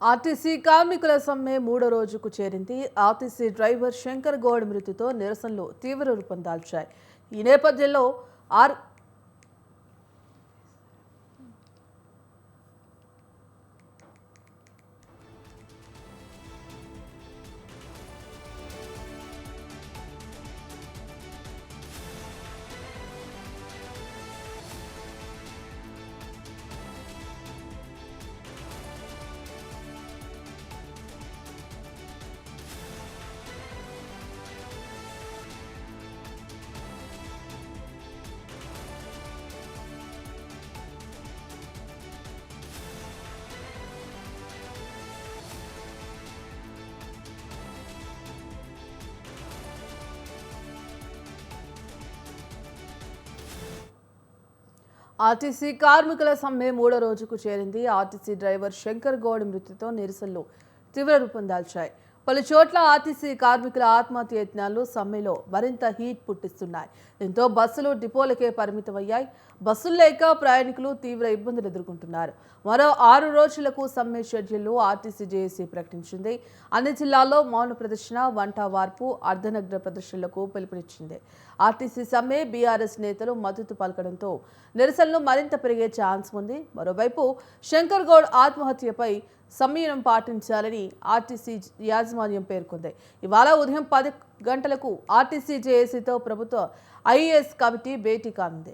RTC కార్మికుల సమ్మె మూడో రోజుకు చేరింది. ఆర్టీసీ డ్రైవర్ శంకర్ గౌడ్ మృతితో నిరసనలు తీవ్ర రూపం దాల్చాయి. ఈ నేపథ్యంలో ఆర్టీసీ కార్మికుల సమ్మె మూడో రోజుకు చేరింది. ఆర్టీసీ డ్రైవర్ శంకర్ గౌడ్ మృతితో నిరసనలు తీవ్ర రూపం దాల్చాయి. పలు చోట్ల ఆర్టీసీ కార్మికుల ఆత్మహత్య యత్నాలు సమ్మెలో మరింత హీట్ పుట్టిస్తున్నాయి. దీంతో బస్సులు డిపోలకే పరిమితమయ్యాయి. బస్సులు లేక ప్రయాణికులు తీవ్ర ఇబ్బందులు ఎదుర్కొంటున్నారు. మరో 6 రోజులకు సమ్మె షెడ్యూల్ను ఆర్టీసీ జేఏసీ ప్రకటించింది. అన్ని జిల్లాల్లో మౌన ప్రదర్శన, వంట వార్పు, అర్ధనగ్న ప్రదర్శనలకు పిలుపునిచ్చింది. ఆర్టీసీ సమ్మె బీఆర్ఎస్ నేతలు మద్దతు పలకడంతో నిరసనలు మరింత పెరిగే ఛాన్స్ ఉంది. మరోవైపు శంకర్ గౌడ్ ఆత్మహత్యపై సంయమనం పాటించాలని ఆర్టీసీ యాజమాన్యం పేర్కొంది. ఇవాళ ఉదయం 10 గంటలకు ఆర్టీసీ జేఏసీతో ప్రభుత్వ ఐఏఎస్ కమిటీ భేటీ కానుంది.